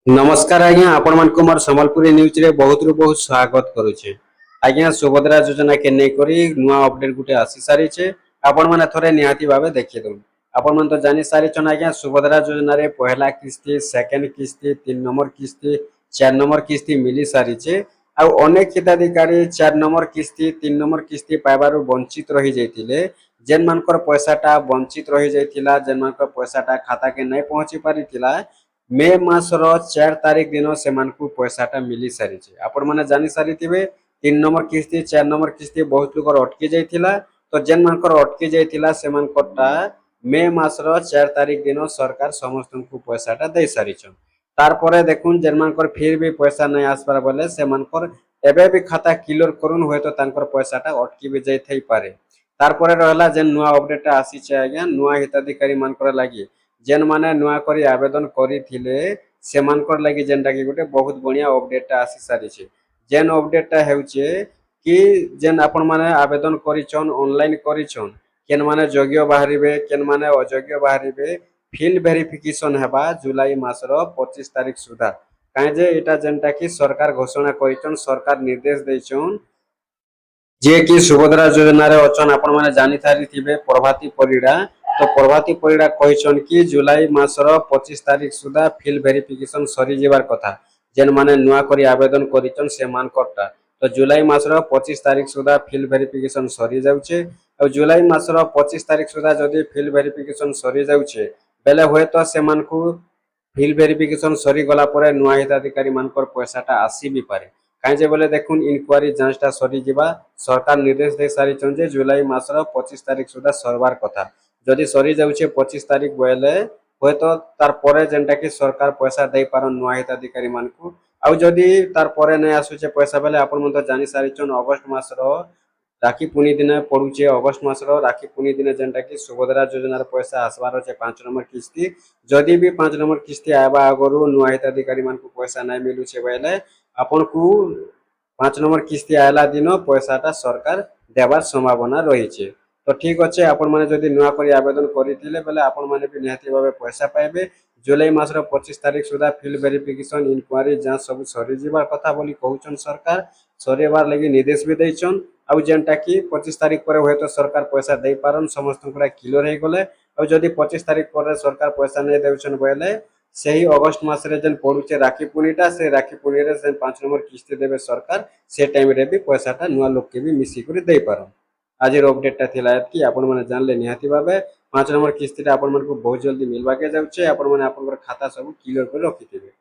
नमस्कार आज्ञा आपण मानक मोर संबलपुरी न्यूज रे बहुत रु बहुत स्वागत करूचे। आज्ञा सुभद्रा योजना के नै करी नुआ अपडेट गुटे आसी सारी छे। आपण माने थोरे निहाती भाबे देखि दउ। आपण मन तो जानि सारी छन आज्ञा सुभद्रा योजना रे पहला किस्ती, सेकंड किस्ती, 3 नंबर किस्ती, 4 नंबर किस्ती मिली सारी छे। आ अनेक हिताधिकारी 4 नंबर किस्ती, 3 नंबर किस्ती पाइबारु वंचित रहि जाइतिले। जेन मानकर पैसाटा वंचित रहि जाइतिला, जेन मानकर पैसाटा खाता के नै पहुंची पारितिला, मे मासर 4 तारीख दिन से पैसाटा मिली सारी छे। आपण माने जानि सारी थिबे 3 नंबर किस्ती, 4 नंबर किस्ती बहुत लोकर अटकी जाइतिला। तो जेन मानकर अटकी जाइतिला से मानकरटा मे मासर 4 तारीख दिन सरकार समस्त को पैसाटा दे सारी छन। तार परे देखुन जेन मानकर फिर भी पैसा नै आसबार बोले से मानकर एबे भी खाता क्लियर करून होय तो तांकर पैसाटा अटकी भी जाई थई पारे। तार परे रहला जेन नुआ अपडेट आसी छे आज्ञा नुआ हिताधिकारी मानकर लागि जेन माने नुआ करी आवेदन करी थिले से मानकर लागि जेनटा कि गुटे बहुत बढ़िया अपडेट आसी सारी छे। जेन अपडेट हेउचे कि जेन आपण माने आवेदन करिछन ऑनलाइन करिछन केन माने योग्य बाहरिबे केन माने अयोग्य बाहरिबे फिल्ड वेरिफिकेशन हेबा जुलाई मासर 25 तारीख सुधा। काहे जे एटा जेनटा कि सरकार घोषणा करिछन, सरकार निर्देश दैछन जे कि सुभद्रा योजना रे अचन आपण माने जानि थारी थिबे प्रभाती परिडा। तो प्रभाती परिडा कहिछन कि जुलाई मासर 25 तारीख सुधा फिल्ड वेरिफिकेशन सरी जेबार कथा। जेन माने नुआ करी आवेदन करिछन से मानकरटा तो जुलाई मासर 25 तारीख सुधा फिल्ड वेरिफिकेशन सरी जाउछे। और जुलाई मासर 25 तारीख सुधा जदि फिल्ड वेरिफिकेशन सरी जाउछे बेले होय तो से मानकु फिल्ड वेरिफिकेशन सरी गला परे नुआ हिताधिकारी मानकर पैसाटा आसी भी पारे। काहे जे बोले देखुन इनक्वारी जांचटा सरी जिबा सरकार निर्देश दे सारी छन जे जुलाई मासर 25 तारीख सुधा सरबार कथा। जदि सरी जाउछे 25 तारीख बेले होय तो तार परे जेनटा कि सरकार पैसा दे पारन नुआ हिताधिकारी मानकु। आ जदि तार परे नै आसुचे पैसा बेले आपण मन तो जानि सारी छन अगस्त मासर राखी पुनी दिन पड़ुचे। अगस्त मासर राखी पुनी दिन जेनटा कि सुभद्रा योजना पैसा आसबार छे 5 नंबर किस्ती। जदि भी 5 नंबर किस्ती आबा आगरु नुआ हिताधिकारी मानकु पैसा नै मिलुचे बेले आपनकु 5 नंबर किस्ती आयला दिन पैसाटा सरकार देवार संभावना रही। तो ठीक अच्छे आपण माने जदि नुआ करी आवेदन करिथिले बेले आपण माने भी निहाती भाबे पैसा पाइबे। जुलाई मासर 25 तारीख सुधा फिल्ड वेरिफिकेशन इनक्वारी जांच सब सरी जिबार कथा बोली कहउछन सरकार। सरेबार लागि निर्देश भी दैछन। आ जेनटा कि 25 तारीख पर होय तो सरकार पैसा दे पारन समस्त पूरा क्लियर हे गले। और जदि 25 तारीख पर सरकार पैसा नै देउछन बेले सही अगस्त मास रे जेन पड़ुचे राखी पुनीटा से राखी पुनी रे से 5 नंबर किस्ती देबे सरकार से टाइम रे भी पैसाटा नुआ लोक के भी मिसी करी दे पारन। आज अपडेटा थिला कि आपण माने जानले निहाती भाबे 5 नंबर किस्तीटा आपण मानकु बहुत जल्दी मिलवा के जाउचे। आपण माने आपनकर खाता सब क्लियर कर रखिथिबे।